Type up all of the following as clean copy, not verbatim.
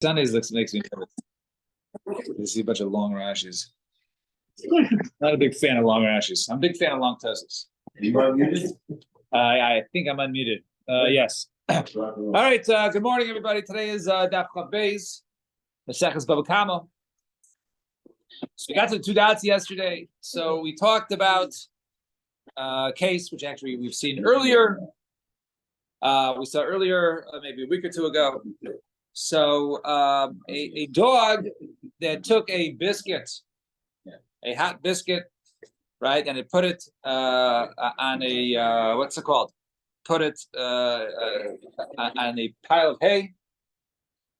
Sundays makes me nervous. You see a bunch of long Rashis. Not a big fan of long Rashis. I'm a big fan of long Tosas. You unmuted? I think I'm unmuted. Yes. All right. Good morning, everybody. Today is Daf Yomi, the Sheches Baba Kama. So we got to the two dots yesterday. So we talked about a case which actually we've seen earlier. We saw earlier, maybe a week or two ago. So a dog that took a biscuit, a hot biscuit, right, and it put it on a what's it called? Put it on a pile of hay,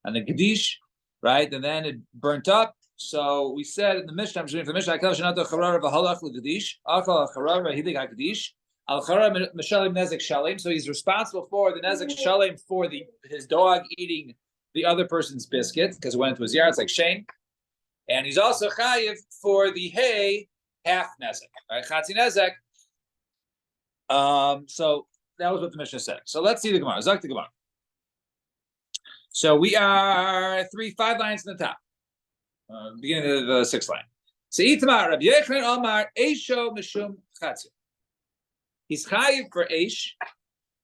on the gadish, right, and then it burnt up. So we said in the Mishnah, I'm reading from the Mishnah, so he's responsible for the nezek shalem for his dog eating the other person's biscuit because it went into his yard. It's like Shane, and he's also chayiv for the hay half nezek, right? Chatzi nezek. So that was what the Mishnah said. So let's see the Gemara. Zak the Gemara. So we are 5 lines in the top, beginning of the 6th line. So Itamar Rabbi Yechon Amar Eisho Mishum Chatzi. He's chayiv for Eish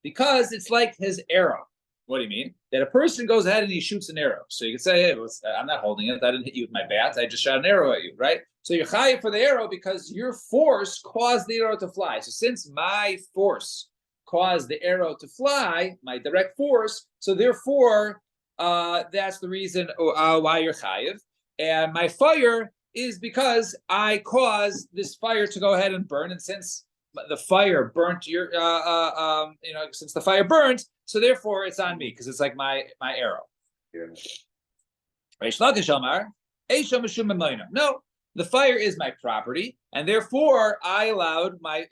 because it's like his arrow. What do you mean? That a person goes ahead and he shoots an arrow. So you can say, hey, I'm not holding it. I didn't hit you with my bat. I just shot an arrow at you, right? So you're chayiv for the arrow because your force caused the arrow to fly. So since my force caused the arrow to fly, my direct force, so therefore that's the reason why you're chayiv. And my fire is because I caused this fire to go ahead and burn. And since the fire burnt your, since the fire burned, so therefore it's on me because it's like my arrow. No, the fire is my property, and therefore I allowed my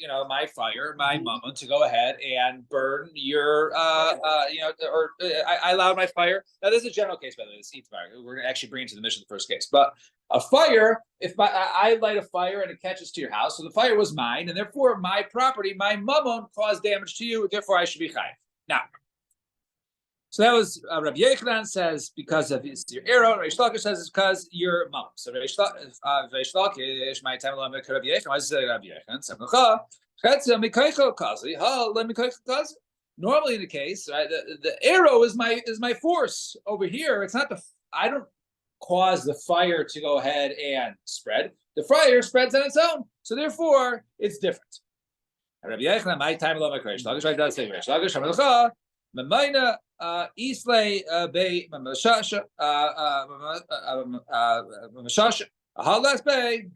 fire, my mammon, to go ahead and burn your, I allowed my fire. Now this is a general case, by the way. This eats fire. We're going to actually bring it to the mission the first case, but a fire, if I light a fire and it catches to your house, so the fire was mine, and therefore my property, my mammon, caused damage to you. Therefore, I should be chayiv. Now, so that was Rabbi Yechanan says because of your arrow. Reish Lakish says it's because your mammon. So Reish Lakish, my time alone, Rabbi Yechanan. Why does it say Rabbi Yechanan? Normally, in the case, right, the arrow is my force over here. It's not I don't cause the fire to go ahead and spread. The fire spreads on its own. So therefore, it's different. Rabbi Yechanan, my time alone, Reish Lakish. Right, does say Reish Lakish. Mamaina Islay Bay Mamashasha Mamashasha Halas Bay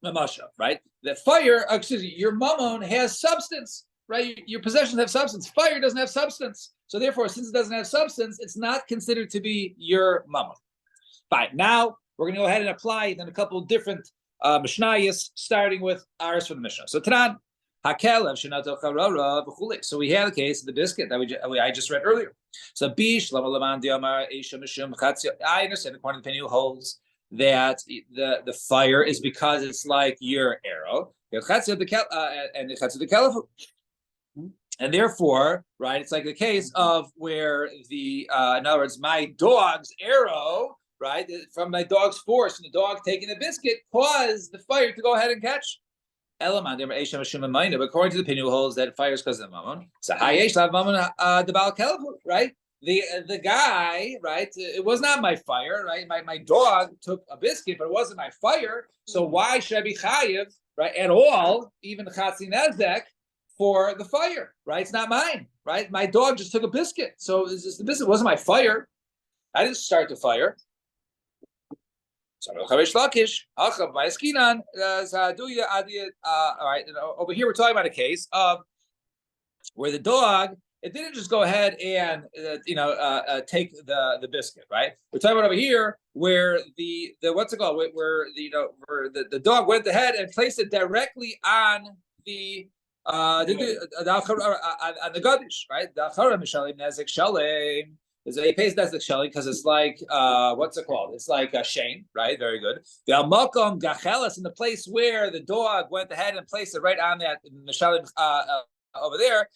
Mamasha, right? The fire, your mammon has substance, right? Your possessions have substance. Fire doesn't have substance. So therefore, since it doesn't have substance, it's not considered to be your mammon. Fine. Now we're going to go ahead and apply then a couple of different Mishnayos, starting with ours from the Mishnah. So Tanan. So we had a case of the biscuit that I just read earlier. So Bish Lama Laman Diamar Aisha Mishum Chatzia. I understand according to the opinion who holds that the fire is because it's like your arrow. And therefore, right, it's like the case of where in other words, my dog's arrow, right, from my dog's force, and the dog taking the biscuit caused the fire to go ahead and catch. But according to the opinion who holds that fire is because of the mammon. So right? The guy, right? It was not my fire, right? My dog took a biscuit, but it wasn't my fire. So why should I be chayiv, right? At all, even chatzi nezek for the fire, right? It's not mine, right? My dog just took a biscuit, so the biscuit wasn't my fire. I didn't start the fire. All right. Over here we're talking about a case of where the dog, it didn't just go ahead and take the biscuit, right? We're talking about over here where the what's it called? Where the dog went ahead and placed it directly on the gadish, right? Is a pays that's the shelly because it's like what's it called? It's like a shane, right? Very good. The almakom gachelas in the place where the dog went ahead and placed it right on that mishalim over there,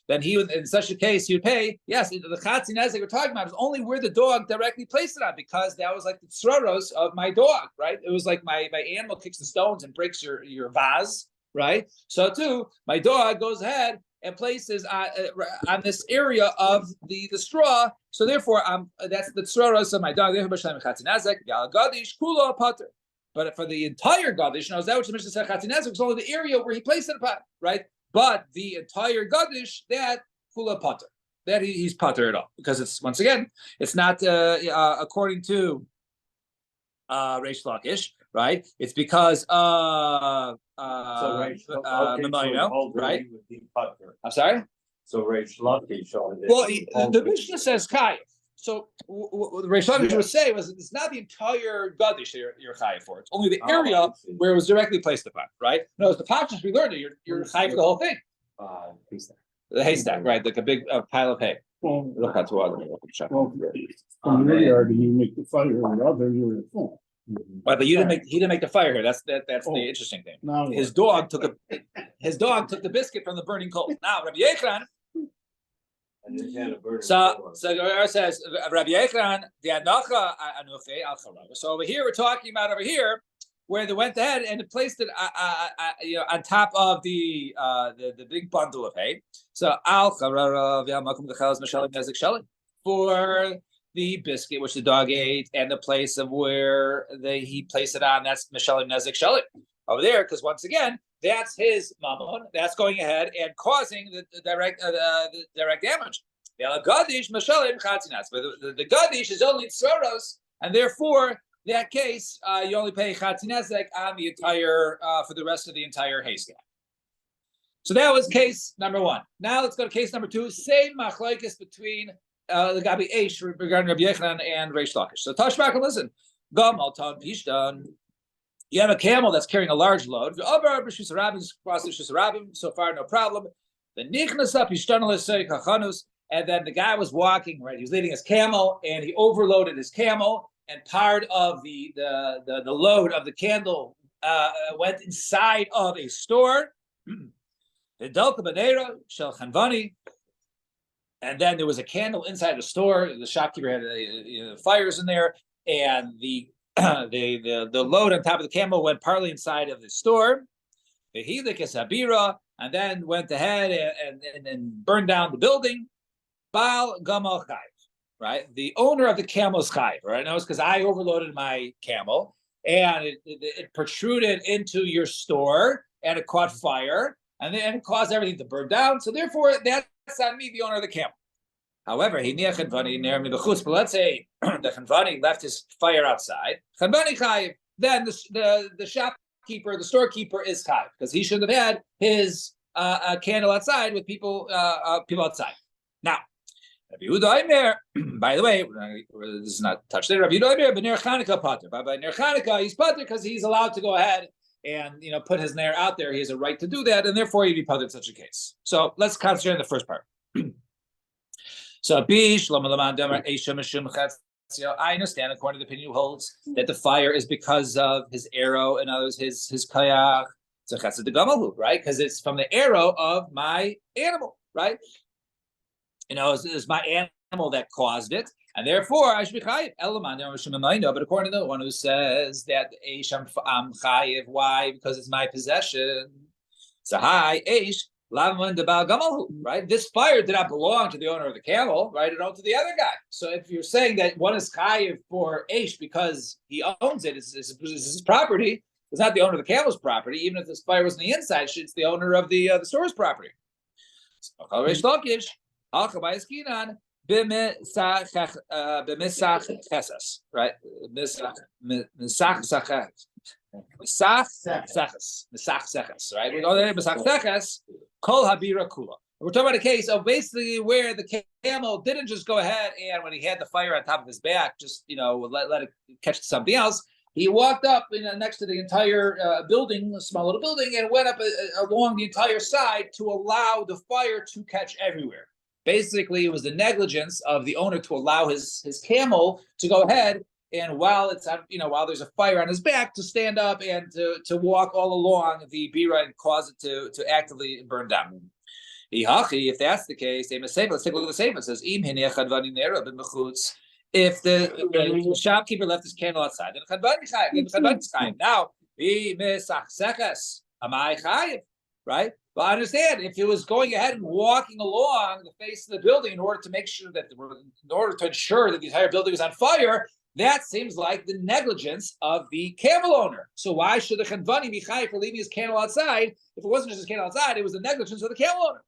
then he would, in such a case, he would pay. Yes, the chatzi nezek we're talking about is only where the dog directly placed it on, because that was like the tzroros of my dog, right? It was like my animal kicks the stones and breaks your vase, right? So too, my dog goes ahead and places on this area of the straw. So therefore, that's the tzroros of my dog. But for the entire gadish, now is that what the Mishnah said? Chatzi nezek was only the area where he placed it upon, right? But the entire gadish, that kula pater, that he's pater at all, because it's, once again, it's not according to Reish Lakish, right? It's because Mamayno, right? I'm sorry. So Reish Lakish. Well, the Mishnah says Kai. So what the Reish Lakish would say was, it's not the entire gadish you're chayiv for. It's only the area where it was directly placed upon, right? No, it's the pashtus we learned it. You're chayiv for the whole thing. The haystack, right? Like a big pile of hay. From your yard, and you make the fire in the other, you're at fault. Right, but he didn't make the fire here. That's the interesting thing. Now His dog took the biscuit from the burning coal. Now Rabbi Yechran. So the Gemara says Rabbi Yechran the anacha anuche al charav. So over here we're talking about where they went ahead and placed it on top of the big bundle of hay. So al charav yamakum dechelas mishalim nezik shalim for the biscuit which the dog ate, and the place of where he placed it on, that's mishalim nezik shalim over there, because once again, that's his mammon. That's going ahead and causing the direct damage. The gadish is only tzroros, and therefore, in that case, you only pay chatzinezek on the entire for the rest of the entire haystack. So that was case number one. Now let's go to case number two. Same machlokes between the Gabi Eish regarding Rabbi Yechon and Reish Lakish. So Tashbak and listen. Gamal Tan Pishtan. You have a camel that's carrying a large load. So far, no problem. The and then the guy was walking, right? He was leading his camel, and he overloaded his camel, and part of the load of the candle went inside of a store. The Delta Banera Shel Chanvani, and then there was a candle inside the store. The shopkeeper had fires in there, and the load on top of the camel went partly inside of the store. The Hilik is Habira, and then went ahead and burned down the building. Baal Gamal Chayv, right? The owner of the camel is Chayv, right? Now it's because I overloaded my camel, and it protruded into your store, and it caught fire, and then it caused everything to burn down. So therefore, that's on me, the owner of the camel. However, but let's say the Chanvani left his fire outside. Chanvani Chayiv, then the shopkeeper, the storekeeper is Chayiv, because he should have had his candle outside with people outside. Now, Rabbi Yehuda Omer, by the way, this is not touched there. Rabbi Yehuda Omer, but Ner Chanukah pater. By Ner Chanukah, he's pater because he's allowed to go ahead and put his ner out there. He has a right to do that, and therefore he'd be pater in such a case. So let's concentrate on the first part. So I understand, according to the opinion who holds that the fire is because of his arrow and others his kayach. So chesed the gamahu, right? Because it's from the arrow of my animal, right? It's my animal that caused it, and therefore I should be chayiv. But according to the one who says that I'm chayiv, why? Because it's my possession. So hi, eish. Right? This fire did not belong to the owner of the camel, right? It belonged to the other guy. So if you're saying that one is chayiv for Aish because he owns it, it's his property, it's not the owner of the camel's property. Even if this fire was on the inside, it's the owner of the store's property. Right? Right? We go there, Kol Habira Kula. We're talking about a case of basically where the camel didn't just go ahead and when he had the fire on top of his back, just let it catch something else. He walked up next to the entire building, a small little building, and went up along the entire side to allow the fire to catch everywhere. Basically, it was the negligence of the owner to allow his camel to go ahead and while it's on, while there's a fire on his back, to stand up and to walk all along the bira and cause it to actively burn down. If that's the case, let's take a look at the statement. It says, if the shopkeeper left his candle outside, then now right? But I understand if it was going ahead and walking along the face of the building in order to make sure that, in order to ensure that the entire building was on fire, that seems like the negligence of the camel owner. So why should the Chanvani be chayiv for leaving his candle outside? If it wasn't just his candle outside, it was the negligence of the camel owner.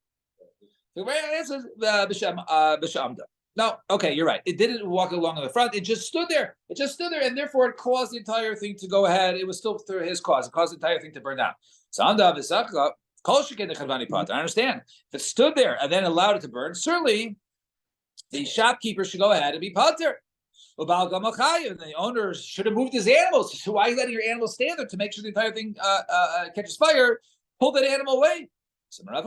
The right answer is b'shamda. No, okay, you're right. It didn't walk along in the front. It just stood there. And therefore it caused the entire thing to go ahead. It was still through his cause. It caused the entire thing to burn down. So I understand. If it stood there and then allowed it to burn, certainly the shopkeeper should go ahead and be pater. And the owner should have moved his animals. So why are you letting your animals stand there to make sure the entire thing catches fire? Pull that animal away. So right?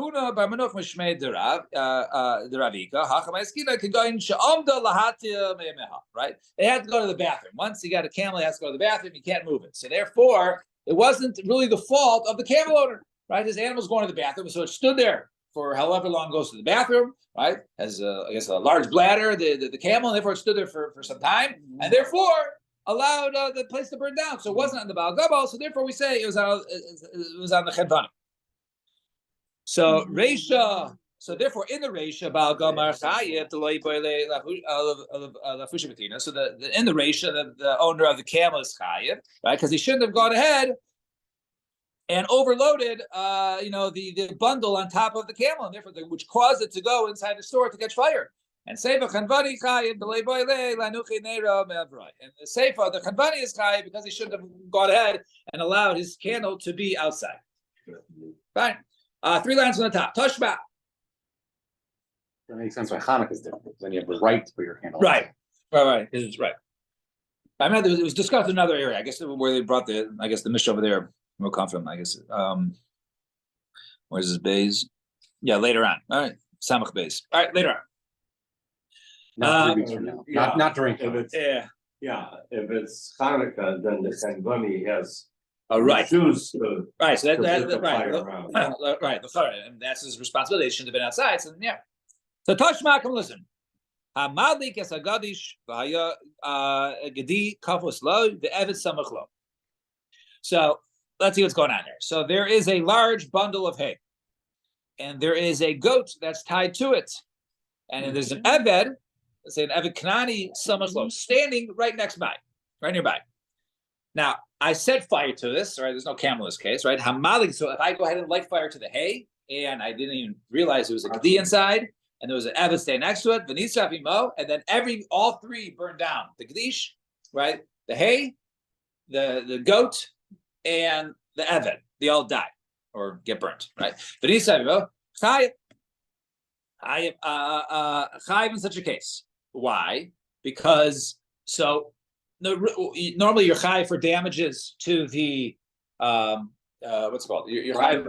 They had to go to the bathroom. Once you got a camel, he has to go to the bathroom. You can't move it. So therefore, it wasn't really the fault of the camel owner, right? His animal's going to the bathroom, so it stood there for however long it goes to the bathroom, right? Has I guess a large bladder, the camel, and therefore it stood there for some time, and therefore allowed the place to burn down. So it wasn't on the Baal Gabal, so therefore we say it was on the Chedvani. So Reisha, so therefore in the Reisha, Baal Gamar Chayev Lafushim. So in the Reisha, the owner of the camel is Chayev, right? Because he shouldn't have gone ahead and overloaded, the bundle on top of the camel, and therefore which caused it to go inside the store to catch fire. And Seifa Chanvani Chayev and the Seifa, the Chanvani is Chayev because he shouldn't have gone ahead and allowed his candle to be outside. Fine. 3 lines on the top. Toshba. That makes sense why Hanukkah is different. Then you have the right to put your candle. Right. It's right. I mean, it was discussed in another area. I guess where they brought the Mishnah over there will come from. I guess. Where's his bays? Yeah, later on. All right, Samach bays. All right, later on. Not 3 weeks from now. Not during Hanukkah. Yeah, if it's Hanukkah, then the Chanvani has right. Choose to, right. So right. Right. And that's his responsibility. It shouldn't have been outside. So yeah. So Toshma, listen. Hamalik es agadish v'haya gedi kafos lo ve'evet samach lo. So let's see what's going on here. So there is a large bundle of hay, and there is a goat that's tied to it, and there's an eved, let's say an eved kanani samach lo, standing right nearby. Now I set fire to this. Right, there's no camel in this case, right? Hamalik. So if I go ahead and light fire to the hay, and I didn't even realize there was a gedi inside, and there was an Eved staying next to it, and then all 3 burned down. The Gedish, right? The hay, the goat, and the Eved. They all die or get burnt, right? Chayiv in such a case. Why? Because normally you're chayiv for damages to the what's it called? You're chayiv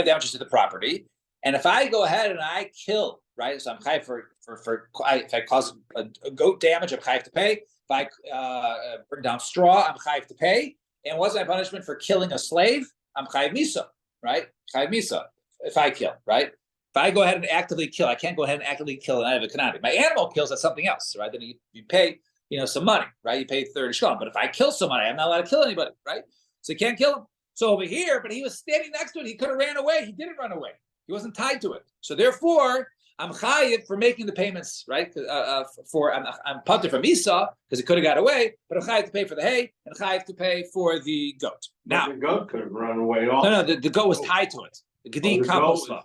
damages to the property. And if I go ahead and I kill, right? So I'm chayiv if I cause a goat damage, I'm chayiv to pay. If I burn down straw, I'm chayiv to pay. And what's my punishment for killing a slave? I'm chayiv misa, right? Chayiv misa. If I kill, right? If I go ahead and actively kill, I can't go ahead and actively kill an Eved Kanani. My animal kills, that's something else, right? Then you pay, some money, right? You pay 30 shekels. But if I kill somebody, I'm not allowed to kill anybody, right? So you can't kill him. So over here, but he was standing next to it. He could have ran away. He didn't run away. He wasn't tied to it. So therefore, I'm chayiv for making the payments, right? I'm punted from Esau because he could have got away, but I'm chayiv to pay for the hay and chayiv to pay for the goat. Now the goat could have run away also. No, the goat was tied to it. The Gedi Kaposla.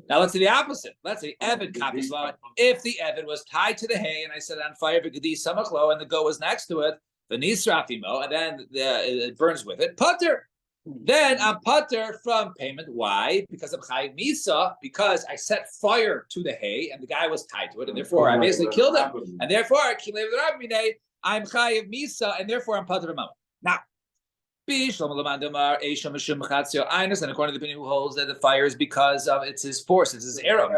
Now let's say the opposite. Let's say Eved Kaposla. If the Eved was tied to the hay and I set it on fire for Gedi Samachlo and the goat was next to it, the Nisrafimo, and then it burns with it, putter. Then I'm putter from payment. Why? Because I'm chayiv misa, because I set fire to the hay and the guy was tied to it, and therefore I basically killed him. And therefore I'm chayiv misa, and therefore I'm putter from mama. Now, I understand according to the opinion who holds that the fire is because of it's his force, it's his arrow.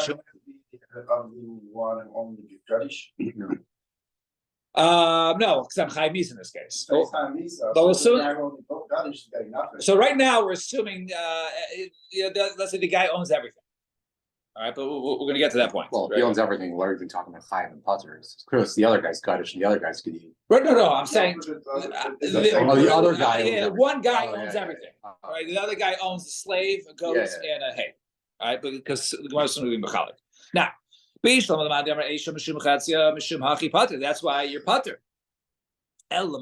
No, because I'm Chayiv Misa in this case. But we'll assume. So right now we're assuming, let's say the guy owns everything. All right, but we're going to get to that point. Well, if he owns everything, what are we talking about Chayiv and Pater? Clearly, it's the other guy's Kaddish and the other guy's Gedi. Right, no, I'm saying the other guy owns one guy everything. owns Yeah. everything. All right, the other guy owns a slave, a goat, and a hay. All right, because the Gemara is going to be mechalik. Now, that's why you're Pater. Because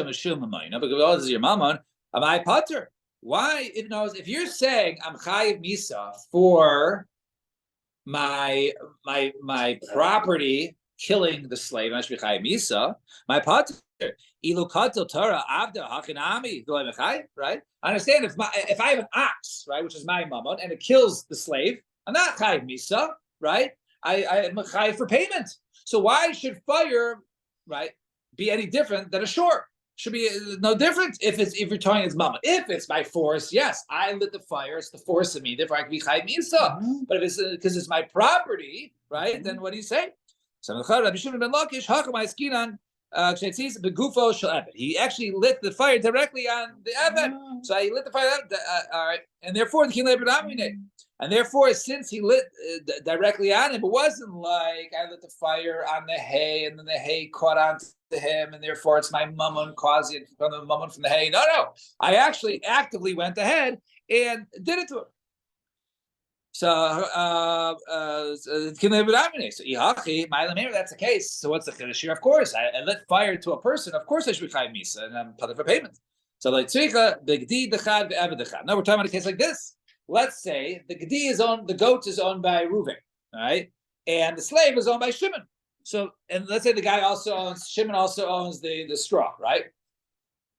this is your mammon, am I Pater? Why? If you're saying I'm Chayiv Misa for my property killing the slave, I should be Chayiv Misa, my Pater. Right? I understand if I have an ox, right, which is my mammon, and it kills the slave, I'm not Chayiv Misa, right? I'm Chayiv for payment. So why should fire, right, be any different than a shore? Should be no different if you're telling it's mama. If it's by force, yes, I lit the fire. It's the force of me. Therefore, I can be Chayiv Misa. But if it's because it's my property, right? Then what do you say? He actually lit the fire directly on the Eved. So he lit the fire. All right, and therefore and therefore, since he lit directly on him, it wasn't like I lit the fire on the hay and then the hay caught on to him, and therefore it's my mammon causing it from the mammon from the hay. No, I actually actively went ahead and did it to him. So, that's the case. So, what's the chiddush here? Of course, I lit fire to a person. Of course, I should be Chayiv Misa, and I'm paid for payment. So, like tzricha, the gedi dechad ve'eved dechad. Now we're talking about a case like this. Let's say the gedi is owned, the goat is owned by Reuven, right, and the slave is owned by Shimon. So, and let's say the guy Shimon also owns the straw, right?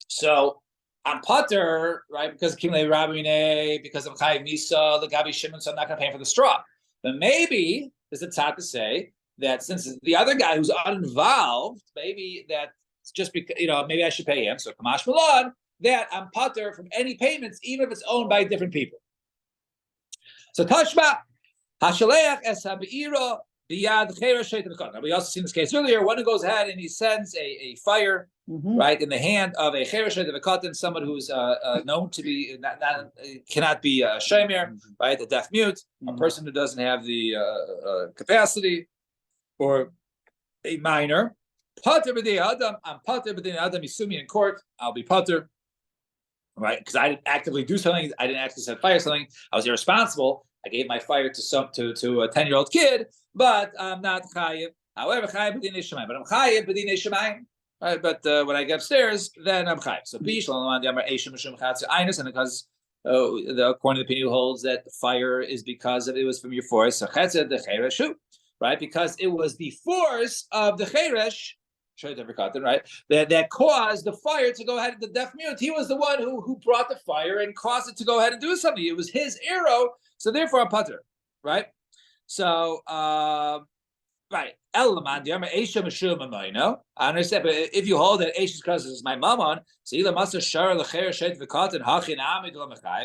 So, I'm Pater, right, because because I'm Chayiv Misa, the Gabi Shimon, so I'm not going to pay for the straw. But maybe there's a tzad to say that since the other guy who's uninvolved, maybe that's just because, maybe I should pay him. So, Kamash Malad, that I'm Pater from any payments, even if it's owned by different people. So, Tashma, Hashaleach es habeira biyad cheresh sheitim v'katan. Now, we also seen this case earlier. One who goes ahead and he sends a fire, right, in the hand of a cheresh sheitim v'katan, someone who's known to be cannot be a shomer, right, a deaf mute, a person who doesn't have the capacity, or a minor. Pater b'dei adam, I'm pater b'dei adam. You sue me in court, I'll be pater. Right, because I didn't actively do something. I didn't actually set fire something. I was irresponsible. I gave my fire to a 10-year-old kid, but I'm not chayiv. However, chayiv b'dinei shemayim. But I'm chayiv b'dinei shemayim. Right, but when I get upstairs, then I'm chayiv. So bish l'man d'amar eishim mishum chatzir einus, and because according to the opinion holds that the fire is because it was from your force. So chatzir the chereshu, right? Because it was the force of the cheresh. Right, that caused the fire to go ahead. The deaf mute, he was the one who brought the fire and caused it to go ahead and do something. It was his arrow, so therefore a putter, right? So, right. I understand, but if you hold that Eish because is my mammon, so I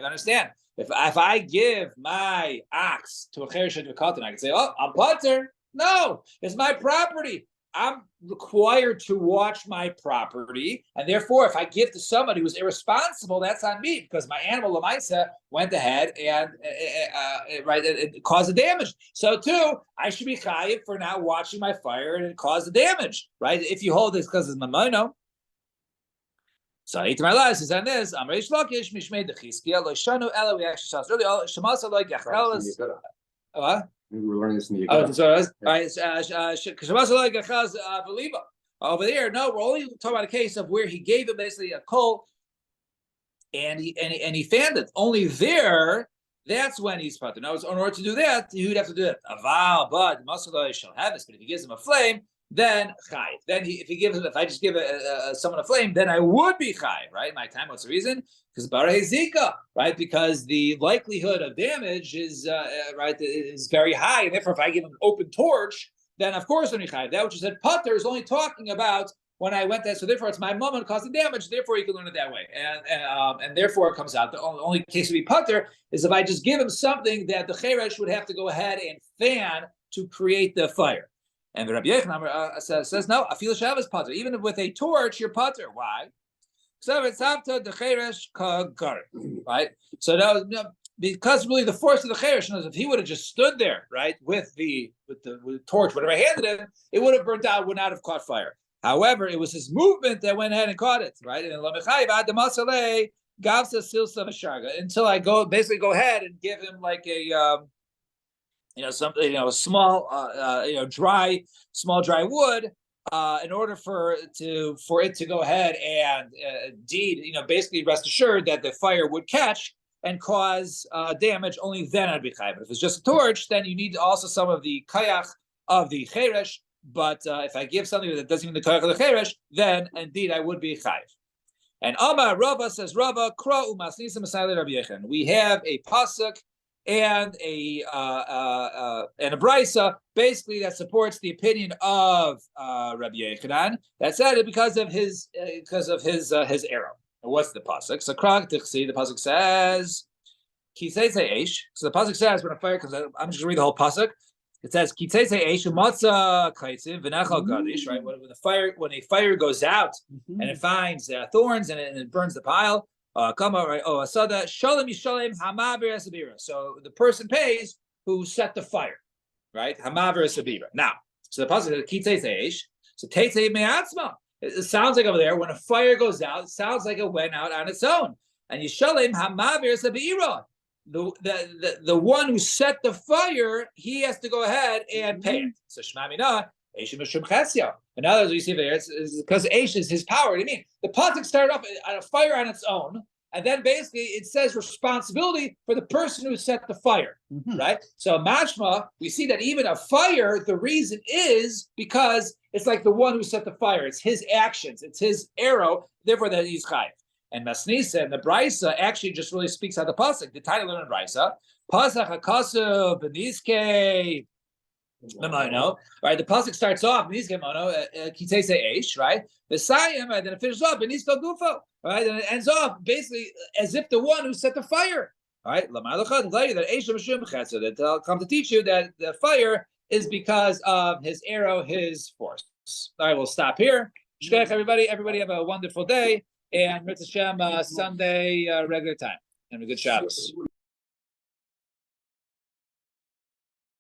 understand. If I give my ox to a chereshet v'katan, I can say, oh, I'm putter. No, it's my property. I'm required to watch my property, and therefore, if I give to somebody who's irresponsible, that's on me because my animal Lamaisa went ahead and it caused the damage. So too, I should be chayiv for not watching my fire and it caused the damage, right? If you hold this because it's mamono. So my life is on this. I'm Reish Lakish Mishmei Dechizkiya Lo Shanu Ela. We actually saw this earlier. Shemasa Lo Yachelas. What? We were learning this in the over there. No, we're only talking about a case of where he gave him basically a coal, and he fanned it. Only there, that's when he's putter. Now, in order to do that, he would have to do it. Aval, but Masalai shall have this. But if he gives him a flame, then chayiv. Then if I just give someone a flame, then I would be chayiv, right? My time. What's the reason? Because barei zika, right? Because the likelihood of damage is very high, and therefore, if I give him an open torch, then of course I'm chayiv. That which is said putter is only talking about when I went there. So therefore, it's my moment causing damage. Therefore, you can learn it that way, and therefore it comes out. The only case to be putter is if I just give him something that the cheresh would have to go ahead and fan to create the fire. And the Rabbi Yechon says no. Afil Shabbos pater. Even with a torch, you're pater. Why? Right? So that was, because really the force of the cheresh knows if he would have just stood there, right, with the torch, whatever I handed him, it would have burnt out, would not have caught fire. However, it was his movement that went ahead and caught it, right? And until I go ahead and give him like a something, a small dry wood, in order for it to go ahead and indeed, basically rest assured that the fire would catch and cause damage. Only then I'd be chayiv. But if it's just a torch, then you need also some of the kayach of the cheresh. But if I give something that doesn't even the kayach of the cheresh, then indeed I would be chayiv. And Amar Rava says, Rava kra umasnisa masayli Rabbi Yechon. We have a pasuk and a brisa basically that supports the opinion of Rabbi Yechanan. That said it because of his arrow. And what's the pasuk? So the pasuk says, Kitzeitze eish. So the pasuk says when a fire comes out, I'm just gonna read the whole pasuk. It says Kitzeitze eish umatza kaitzim v'nachal gadish. Right, when a fire goes out and it finds thorns and it burns the pile. Right? Oh, asada shalom yishalem hamaver esabira. So the person pays who set the fire, right? Hamaver esabira. Now, so the pasuk says Kitzeitze eish. So teitze me'atzma. It sounds like over there when a fire goes out, it sounds like it went out on its own. And Yishalem Hamaver Sabira, the one who set the fire, he has to go ahead and pay it. So Shmamina, Eishim Mishum Chetzia. In other words, you see there, it's because Eish is his power. What do you mean? The pasuk started off on a fire on its own, and then basically it says responsibility for the person who set the fire, right? So mashma, we see that even a fire, the reason is because it's like the one who set the fire. It's his actions. It's his arrow. Therefore, that he's chayiv. And Masnisa and the Brisa actually just really speaks out the pasuk. The title in the Brisa, pasach hakasu beniske mono. Right, the pasuk starts off beniske mono kitese eish. Right, the sayim, right, then it finishes off benisko gufo. Right, and it ends off basically as if the one who set the fire. All right, Lamalacha to tell you that eish mishum b'chetzer, that they'll come to teach you that the fire is because of his arrow, his force. All right, we'll stop here. Shkech, everybody have a wonderful day, and Mitzvah Shem Sunday regular time, and a good Shabbos.